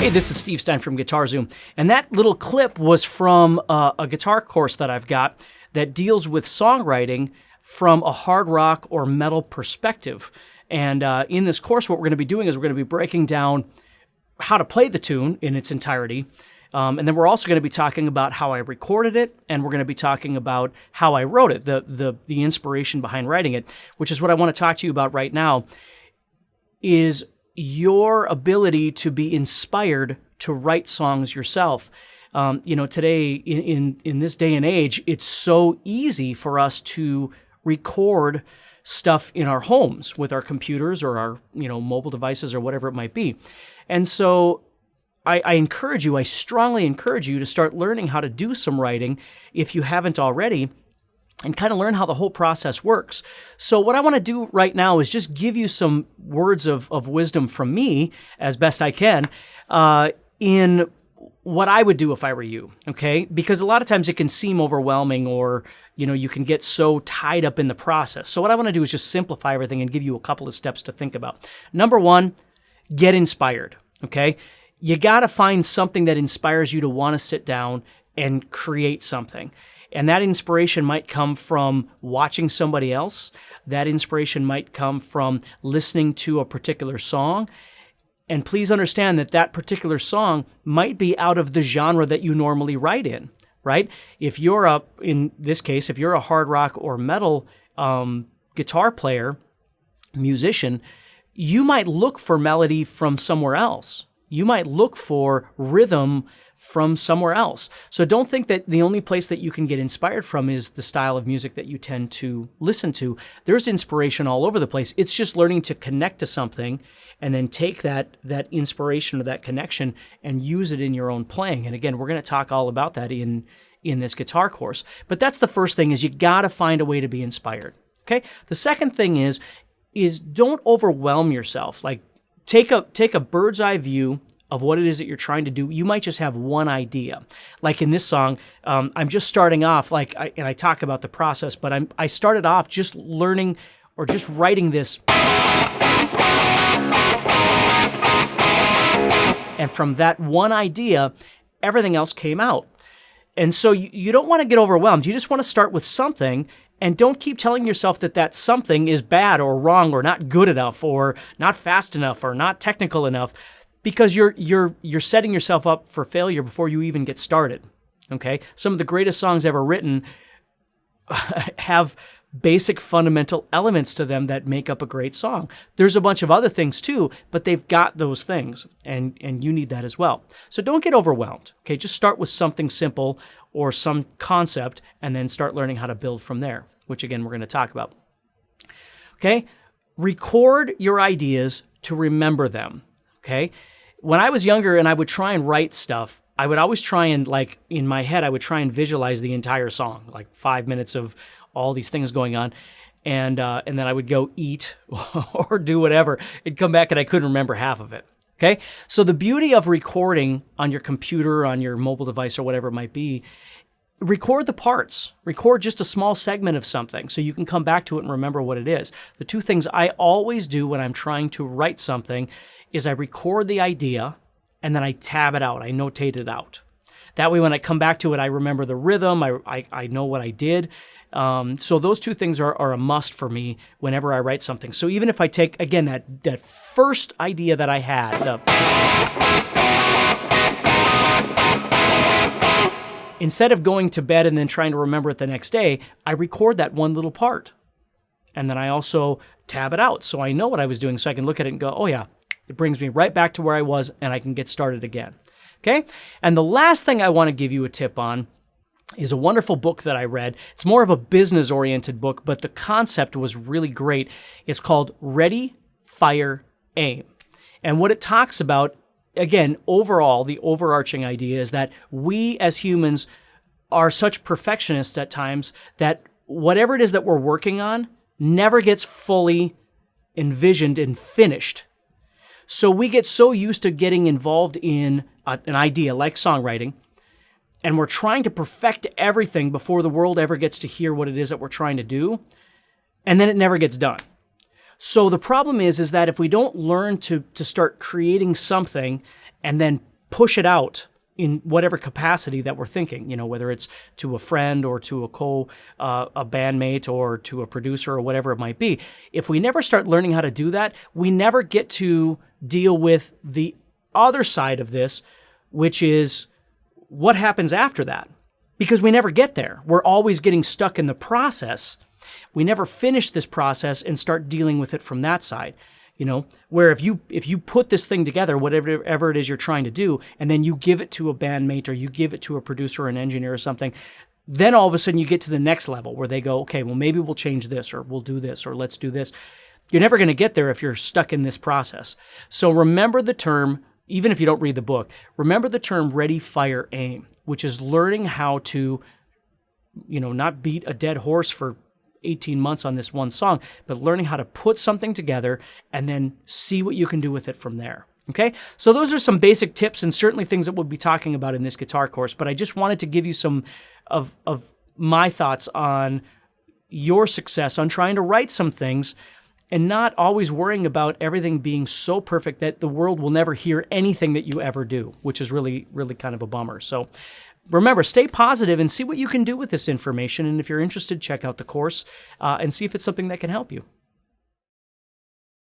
Hey, this is Steve Stein from Guitar Zoom, and that little clip was from a guitar course that I've got that deals with songwriting from a hard rock or metal perspective. And in this course, what we're going to be doing is we're going to be breaking down how to play the tune in its entirety. And then we're also going to be talking about how I recorded it, and we're going to be talking about how I wrote it, the inspiration behind writing it, which is what I want to talk to you about right now, is your ability to be inspired to write songs yourself. Today, in this day and age, it's so easy for us to record stuff in our homes with our computers or our mobile devices or whatever it might be. And so I strongly encourage you to start learning how to do some writing if you haven't already, and kind of learn how the whole process works. So what I want to do right now is just give you some words of wisdom from me, as best I can, in what I would do if I were you, okay? Because a lot of times it can seem overwhelming, or you can get so tied up in the process. So what I want to do is just simplify everything and give you a couple of steps to think about. Number one, get inspired, okay? You got to find something that inspires you to want to sit down and create something. And that inspiration might come from watching somebody else. That inspiration might come from listening to a particular song. And please understand that that particular song might be out of the genre that you normally write in, right? If you're in this case, if you're a hard rock or metal guitar player, musician, you might look for melody from somewhere else. You might look for rhythm from somewhere else. So don't think that the only place that you can get inspired from is the style of music that you tend to listen to. There's inspiration all over the place. It's just learning to connect to something and then take that inspiration or that connection and use it in your own playing. And again, we're going to talk all about that in this guitar course. But that's the first thing, is you got to find a way to be inspired. Okay? The second thing is don't overwhelm yourself. Like, take a bird's eye view of what it is that you're trying to do. You might just have one idea. Like in this song, I'm just starting off, and I talk about the process, but I started off just learning or just writing this. And from that one idea, everything else came out. And so you don't want to get overwhelmed. You just want to start with something, and don't keep telling yourself that something is bad or wrong or not good enough or not fast enough or not technical enough, because you're setting yourself up for failure before you even get started. Okay? Some of the greatest songs ever written have basic fundamental elements to them that make up a great song. There's a bunch of other things too, but they've got those things, and you need that as well. So don't get overwhelmed. Okay? Just start with something simple or some concept, and then start learning how to build from there, which again, we're going to talk about. Okay? Record your ideas to remember them. Okay? When I was younger and I would try and write stuff, I would always try and, in my head, I would try and visualize the entire song, 5 minutes of all these things going on. And then I would go eat or do whatever. It'd come back and I couldn't remember half of it. Okay? So the beauty of recording on your computer, on your mobile device, or whatever it might be, record the parts. Record just a small segment of something so you can come back to it and remember what it is. The two things I always do when I'm trying to write something is I record the idea and then I tab it out. I notate it out. That way when I come back to it, I remember the rhythm. I know what I did. So those two things are a must for me whenever I write something. So even if I take, again, that first idea that I had, instead of going to bed and then trying to remember it the next day, I record that one little part. And then I also tab it out so I know what I was doing, so I can look at it and go, oh yeah, it brings me right back to where I was, and I can get started again. Okay? And the last thing I want to give you a tip on is a wonderful book that I read. It's more of a business-oriented book, but the concept was really great. It's called Ready, Fire, Aim. And what it talks about, again, overall, the overarching idea is that we as humans are such perfectionists at times that whatever it is that we're working on never gets fully envisioned and finished. So we get so used to getting involved in an idea like songwriting, and we're trying to perfect everything before the world ever gets to hear what it is that we're trying to do, and then it never gets done. So the problem is that if we don't learn to start creating something and then push it out in whatever capacity that we're thinking, whether it's to a friend or to a bandmate or to a producer or whatever it might be. If we never start learning how to do that, we never get to deal with the other side of this, which is what happens after that. Because we never get there. We're always getting stuck in the process. We never finish this process and start dealing with it from that side. Where if you put this thing together, whatever it is you're trying to do, and then you give it to a bandmate or you give it to a producer or an engineer or something, then all of a sudden you get to the next level where they go, okay, well, maybe we'll change this or we'll do this or let's do this. You're never going to get there if you're stuck in this process. So remember the term, even if you don't read the book, remember the term ready, fire, aim, which is learning how to, not beat a dead horse for 18 months on this one song, but learning how to put something together and then see what you can do with it from there. Okay? So those are some basic tips and certainly things that we'll be talking about in this guitar course, but I just wanted to give you some of my thoughts on your success on trying to write some things and not always worrying about everything being so perfect that the world will never hear anything that you ever do, which is really, really kind of a bummer. So remember, stay positive and see what you can do with this information. And if you're interested, check out the course and see if it's something that can help you.